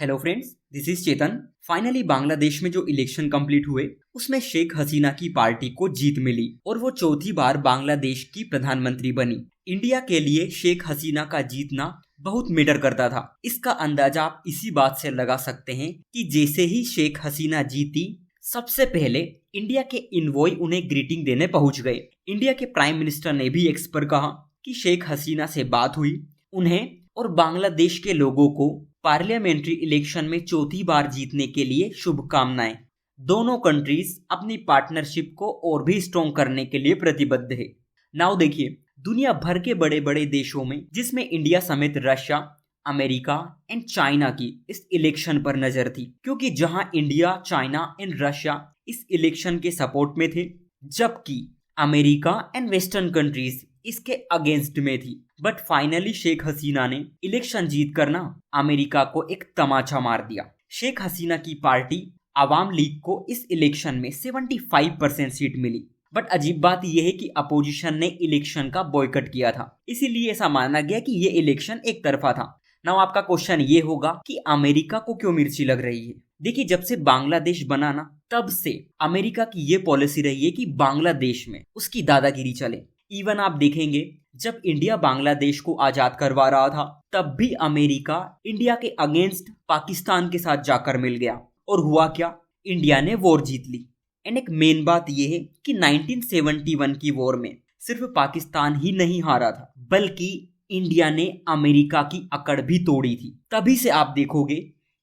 Hello friends, this is Chetan. Finally Bangladesh में जो election complete हुए उसमें शेख हसीना की पार्टी को जीत मिली और वो चौथी बार बांग्लादेश की प्रधानमंत्री बनी। इंडिया के लिए शेख हसीना का जीतना बहुत मैटर करता था। इसका अंदाजा आप इसी बात से लगा सकते हैं कि जैसे ही शेख हसीना जीती, सबसे पहले इंडिया के इनवॉय उन्हें ग्रीटिंग देने पहुंच गए। इंडिया के प्राइम मिनिस्टर ने भी एक्स पर कहा कि शेख हसीना से बात हुई, उन्हें और बांग्लादेश के लोगों को पार्लियामेंट्री इलेक्शन में चौथी बार जीतने के लिए शुभकामनाएं। दोनों कंट्रीज अपनी पार्टनरशिप को और भी स्ट्रॉन्ग करने के लिए प्रतिबद्ध है। नाउ देखिए, दुनिया भर के बड़े बड़े देशों में जिसमें इंडिया समेत रशिया, अमेरिका एंड चाइना की इस इलेक्शन पर नजर थी, क्योंकि जहां इंडिया, चाइना एंड रशिया इस इलेक्शन के सपोर्ट में थे, जबकि अमेरिका एंड वेस्टर्न कंट्रीज इसके अगेंस्ट में थी। बट फाइनली शेख हसीना ने इलेक्शन जीत कर ना अमेरिका को एक तमाचा मार दिया। शेख हसीना की पार्टी आवाम लीग को इस इलेक्शन में 75% सीट मिली। बट अजीब बात यह है कि अपोजिशन ने इलेक्शन का बॉयकट किया था, इसीलिए ऐसा माना गया कि ये इलेक्शन एक तरफा था। नाउ आपका क्वेश्चन ये होगा कि अमेरिका को क्यों मिर्ची लग रही है। देखिए, जब से बांग्लादेश बना ना, तब से अमेरिका की ये पॉलिसी रही है कि बांग्लादेश में उसकी दादागिरी चले। इवन आप देखेंगे, जब इंडिया बांग्लादेश को आजाद करवा रहा था, तब भी अमेरिका इंडिया के अगेंस्ट पाकिस्तान के साथ जाकर मिल गया। और हुआ क्या, इंडिया ने वॉर जीत ली। एंड एक मेन बात यह है कि 1971 की वॉर में सिर्फ पाकिस्तान ही नहीं हारा था, बल्कि इंडिया ने अमेरिका की अकड़ भी तोड़ी थी। तभी से आप देखोगे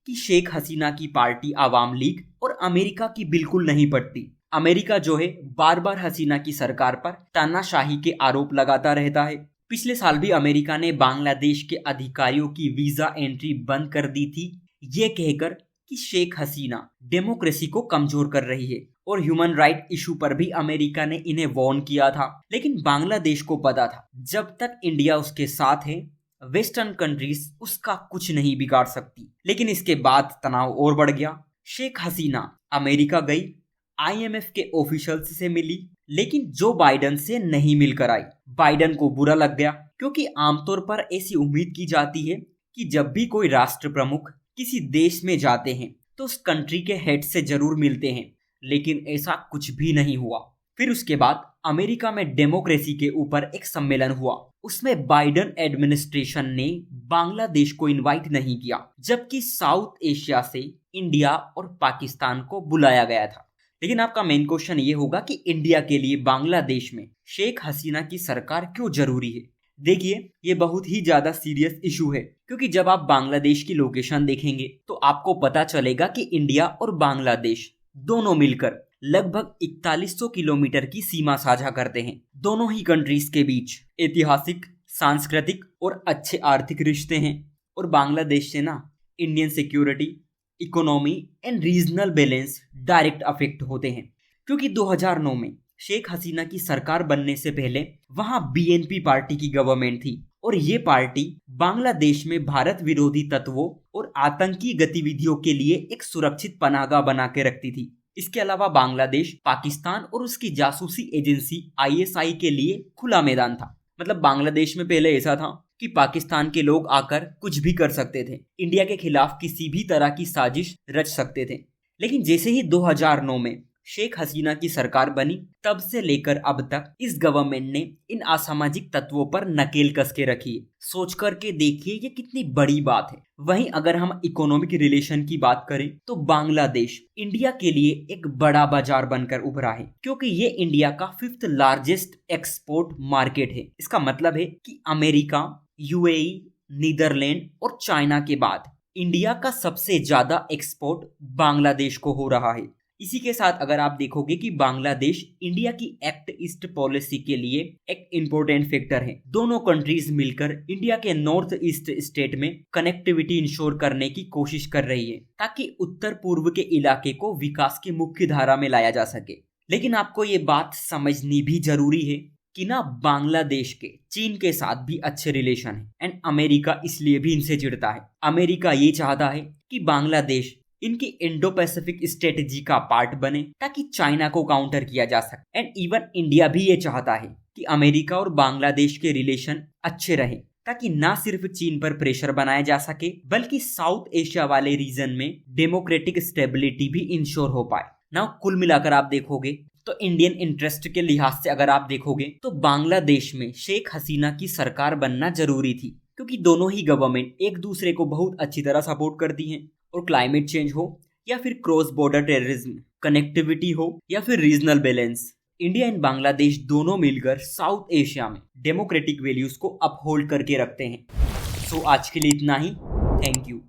कि शेख हसीना की पार्टी आवाम लीग और अमेरिका की बिल्कुल नहीं पटती। अमेरिका जो है, बार बार हसीना की सरकार पर तानाशाही के आरोप लगाता रहता है। पिछले साल भी अमेरिका ने बांग्लादेश के अधिकारियों की वीजा एंट्री बंद कर दी थी, ये कहकर कि शेख हसीना डेमोक्रेसी को कमजोर कर रही है। और ह्यूमन राइट इशू पर भी अमेरिका ने इन्हें वार्न किया था। लेकिन बांग्लादेश को पता था, जब तक इंडिया उसके साथ है, वेस्टर्न कंट्रीज उसका कुछ नहीं बिगाड़ सकती। लेकिन इसके बाद तनाव और बढ़ गया। शेख हसीना अमेरिका गई, IMF के ऑफिशियल्स से मिली, लेकिन जो बाइडन से नहीं मिलकर आई। बाइडन को बुरा लग गया, क्योंकि आमतौर पर ऐसी उम्मीद की जाती है कि जब भी कोई राष्ट्र प्रमुख किसी देश में जाते हैं तो उस कंट्री के हेड से जरूर मिलते हैं, लेकिन ऐसा कुछ भी नहीं हुआ। फिर उसके बाद अमेरिका में डेमोक्रेसी के ऊपर एक सम्मेलन हुआ, उसमें बाइडन एडमिनिस्ट्रेशन ने बांग्लादेश को इनवाइट नहीं किया, जबकि साउथ एशिया से इंडिया और पाकिस्तान को बुलाया गया था। लेकिन आपका मेन क्वेश्चन ये होगा कि इंडिया के लिए बांग्लादेश में शेख हसीना की सरकार क्यों जरूरी है। देखिए, ये बहुत ही ज्यादा सीरियस इशू है, क्योंकि जब आप बांग्लादेश की लोकेशन देखेंगे तो आपको पता चलेगा कि इंडिया और बांग्लादेश दोनों मिलकर लगभग 4100 किलोमीटर की सीमा साझा करते हैं। दोनों ही कंट्रीज के बीच ऐतिहासिक, सांस्कृतिक और अच्छे आर्थिक रिश्ते हैं। और बांग्लादेश से ना Indian security, economy and regional balance direct affect होते हैं, क्योंकि 2009 में शेख हसीना की सरकार बनने से पहले वहां BNP पार्टी की गवर्नमेंट थी, और ये पार्टी बांग्लादेश में भारत विरोधी तत्वों और आतंकी गतिविधियों के लिए एक सुरक्षित पनाहगाह बना के रखती थी। इसके अलावा बांग्लादेश पाकिस्तान और उसकी जासूसी एजेंसी ISI के लिए खुला मैदान था। मतलब बांग्लादेश में पहले ऐसा था कि पाकिस्तान के लोग आकर कुछ भी कर सकते थे, इंडिया के खिलाफ किसी भी तरह की साजिश रच सकते थे। लेकिन जैसे ही 2009 में शेख हसीना की सरकार बनी, तब से लेकर अब तक इस गवर्नमेंट ने इन असामाजिक तत्वों पर नकेल कस के रखी है। सोच करके देखिए ये कितनी बड़ी बात है। वहीं अगर हम इकोनॉमिक रिलेशन की बात करें तो बांग्लादेश इंडिया के लिए एक बड़ा बाजार बनकर उभरा है, क्योंकि ये इंडिया का 5th लार्जेस्ट एक्सपोर्ट मार्केट है। इसका मतलब है कि अमेरिका, UAE, नीदरलैंड और चाइना के बाद इंडिया का सबसे ज्यादा एक्सपोर्ट बांग्लादेश को हो रहा है। इसी के साथ अगर आप देखोगे कि बांग्लादेश इंडिया की एक्ट ईस्ट पॉलिसी के लिए एक इम्पोर्टेंट फैक्टर है। दोनों कंट्रीज मिलकर इंडिया के नॉर्थ ईस्ट स्टेट में कनेक्टिविटी इंश्योर करने की कोशिश कर रही है, ताकि उत्तर पूर्व के इलाके को विकास की मुख्य धारा में लाया जा सके। लेकिन आपको ये बात समझनी भी जरूरी है कि ना बांग्लादेश के चीन के साथ भी अच्छे रिलेशन है, एंड अमेरिका इसलिए भी इनसे चिढ़ता है। अमेरिका ये चाहता है कि बांग्लादेश इनकी इंडो पैसिफिक स्ट्रेटेजी का पार्ट बने, ताकि चाइना को काउंटर किया जा सके। एंड इवन इंडिया भी ये चाहता है कि अमेरिका और बांग्लादेश के रिलेशन अच्छे रहे, ताकि ना सिर्फ चीन पर प्रेशर बनाया जा सके बल्कि साउथ एशिया वाले रीजन में डेमोक्रेटिक स्टेबिलिटी भी इंश्योर हो पाए। ना कुल मिलाकर आप देखोगे तो इंडियन इंटरेस्ट के लिहाज से अगर आप देखोगे तो बांग्लादेश में शेख हसीना की सरकार बनना जरूरी थी, क्योंकि दोनों ही गवर्नमेंट एक दूसरे को बहुत अच्छी तरह सपोर्ट करती हैं। और क्लाइमेट चेंज हो या फिर क्रॉस बॉर्डर टेररिज्म, कनेक्टिविटी हो या फिर regional balance, India and Bangladesh दोनों मिलकर साउथ एशिया में डेमोक्रेटिक वैल्यूज को अपहोल्ड करके रखते हैं। सो आज के लिए इतना ही। Thank you.